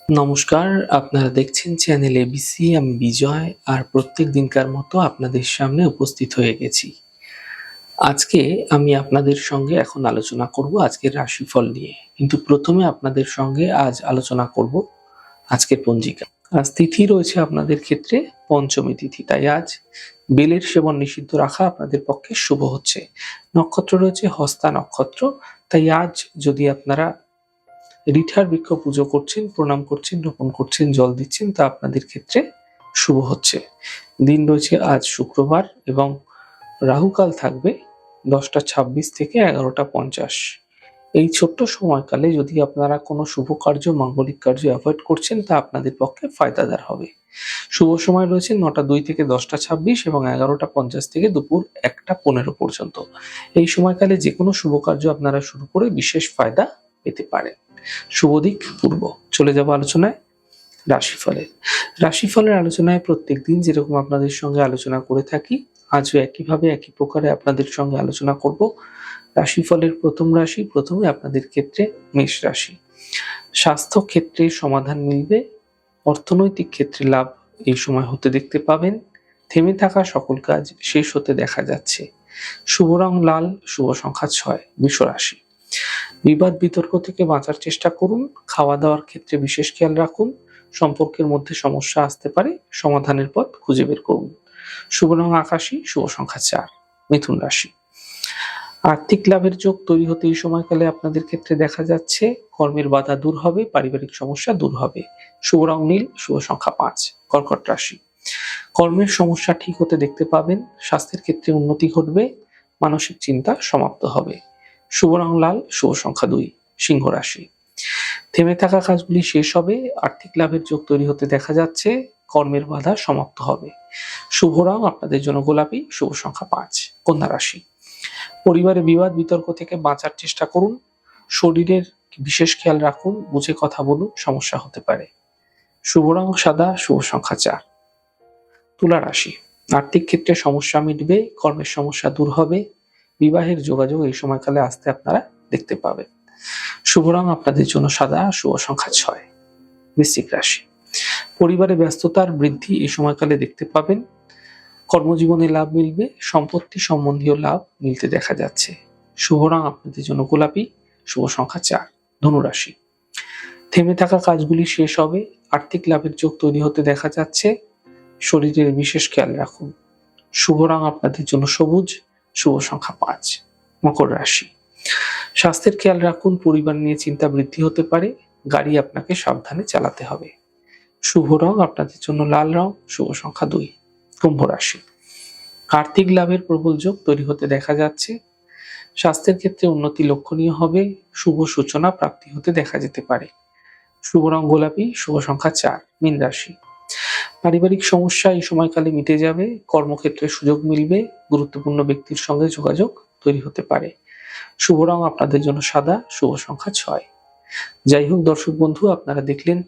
নমস্কার, আপনারা দেখছেন চ্যানেল এবিসি। আমি বিজয় আর প্রত্যেক দিনকার মতো আপনাদের সামনে উপস্থিত হয়ে গেছি। আজকে আমি আপনাদের সঙ্গে এখন আলোচনা করব আজকের রাশিফল নিয়ে। কিন্তু প্রথমে আপনাদের সঙ্গে আজ আলোচনা করব আজকের পঞ্জিকা। আজ তিথি রয়েছে আপনাদের ক্ষেত্রে পঞ্চমী তিথি, তাই আজ বেলের সেবন নিষিদ্ধ রাখা আপনাদের পক্ষে শুভ হচ্ছে। নক্ষত্র রয়েছে হস্তা নক্ষত্র, তাই আজ যদি আপনারা রিঠার বৃক্ষ পুজো করছেন, প্রণাম করছেন, রোপণ করছেন, জল দিচ্ছেন, তা আপনাদের ক্ষেত্রে শুভ হচ্ছে। দিন রয়েছে আজ শুক্রবার এবং রাহুকাল থাকবে 10টা 26 থেকে 11টা 50। এই ছোট্ট সময়কালে যদি আপনারা কোনো শুভ কার্য, মাঙ্গলিক কার্য অ্যাভয়েড করছেন, তা আপনাদের পক্ষে ফায়দাদার হবে। শুভ সময় রয়েছে 9টা 2 থেকে 10টা 26 এবং 11টা 50 থেকে দুপুর 1টা 15 পর্যন্ত। এই সময়কালে যে কোনো শুভ কার্য আপনারা শুরু করে বিশেষ ফায়দা পেতে পারেন। শুভ দিক পূর্ব। চলে যাব আলোচনায় রাশিফলের। রাশিফলের আলোচনায় প্রত্যেক দিন যেরকম আপনাদের সঙ্গে আলোচনা করে থাকি, আজও একইভাবে একই প্রকারে আপনাদের সঙ্গে আলোচনা করব। রাশিফলের প্রথম রাশি, প্রথমে আপনাদের ক্ষেত্রে মেষ রাশি। স্বাস্থ্য ক্ষেত্রে সমাধান মিলবে, অর্থনৈতিক ক্ষেত্রে লাভ এই সময় হতে দেখতে পাবেন। থেমে থাকা সকল কাজ শেষ হতে দেখা যাচ্ছে। শুভ রং লাল, শুভ সংখ্যা 6। বৃষ রাশি। বিবাদ বিতর্ক থেকে বাঁচার চেষ্টা করুন, খাওয়া দাওয়ার ক্ষেত্রে বিশেষ খেয়াল রাখুন। সম্পর্কের মধ্যে সমস্যা আসতে পারে, সমাধানের পথ খুঁজে বের করুন। শুভ রং আকাশী, শুভ সংখ্যা 4। মিথুন রাশি। আর্থিক লাভের যোগ তৈরি হতে এই সময়কালে আপনাদের ক্ষেত্রে দেখা যাচ্ছে। কর্মের বাধা দূর হবে, পারিবারিক সমস্যা দূর হবে। শুভ রং নীল, শুভ সংখ্যা 5। কর্কট রাশি। কর্মের সমস্যা ঠিক হতে দেখতে পাবেন, স্বাস্থ্যের ক্ষেত্রে উন্নতি ঘটবে, মানসিক চিন্তা সমাপ্ত হবে। শুভ রং লাল, শুভ সংখ্যা 2। সিংহ রাশি। থেমে থাকা কাজগুলি শেষ হবে, আর্থিক লাভের যোগ তৈরি হতে দেখা যাচ্ছে, কর্মের বাধা সমাপ্ত হবে। শুভ রং আপনাদের জন্য গোলাপি, শুভ সংখ্যা 5। কন্যা রাশি। পরিবারে বিবাদ বিতর্ক থেকে বাঁচার চেষ্টা করুন, শরীরের বিশেষ খেয়াল রাখুন, বুঝে কথা বলুন, সমস্যা হতে পারে। শুভ রং সাদা, শুভ সংখ্যা 4। তুলা রাশি। আর্থিক ক্ষেত্রে সমস্যা মিটবে, কর্মের সমস্যা দূর হবে, বিবাহের যোগাযোগ এই সময়কালে আসতে আপনারা দেখতে পাবেন। শুভ রং আপনাদের জন্য সাদা, শুভ সংখ্যা 6। বৃশ্চিক রাশি। পরিবারে ব্যস্ততার বৃদ্ধি এই সময়কালে দেখতে পাবেন, কর্মজীবনে লাভ মিলবে, সম্পত্তি সম্বন্ধীয় লাভ মিলতে দেখা যাচ্ছে। শুভ রং আপনাদের জন্য গোলাপি, শুভ সংখ্যা 4। ধনু রাশি। থেমে থাকা কাজগুলি শেষ হবে, আর্থিক লাভের যোগ তৈরি হতে দেখা যাচ্ছে, শরীরের বিশেষ খেয়াল রাখুন। শুভ রং আপনাদের জন্য সবুজ, শুভ সংখ্যা 5। মকর রাশি। স্বাস্থ্যের খেয়াল রাখুন, পরিবার নিয়ে চিন্তা বৃদ্ধি হতে পারে, গাড়ি আপনাকে সাবধানে চালাতে হবে। শুভ রং আপনাদের জন্য লাল রং, শুভ সংখ্যা 2। কুম্ভ রাশি। আর্থিক লাভের প্রবল যোগ তৈরি হতে দেখা যাচ্ছে, স্বাস্থ্যের ক্ষেত্রে উন্নতি লক্ষণীয় হবে, শুভ সূচনা প্রাপ্তি হতে দেখা যেতে পারে। শুভ রং গোলাপি, শুভ সংখ্যা 4। মীন রাশি। পারিবারিক সমস্যা এই সময়কালে মিটে যাবে, কর্মক্ষেত্রে সুযোগ মিলবে, গুরুত্বপূর্ণ ব্যক্তির সঙ্গে যোগাযোগ তৈরি হতে পারে। শুভ রং আপনাদের জন্য সাদা, শুভ সংখ্যা 6। যাই হোক দর্শক বন্ধু, আপনারা দেখলেন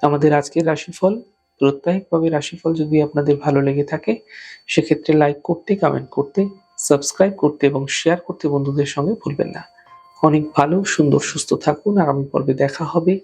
আমাদের আজকের রাশিফল। প্রত্যেকভাবে রাশিফল যদি আপনাদের ভালো লেগে থাকে, সেক্ষেত্রে লাইক করতে, কমেন্ট করতে, সাবস্ক্রাইব করতে এবং শেয়ার করতে বন্ধুদের সঙ্গে ভুলবেন না। অনেক ভালো, সুন্দর, সুস্থ থাকুন। আগামী পর্বে দেখা হবে।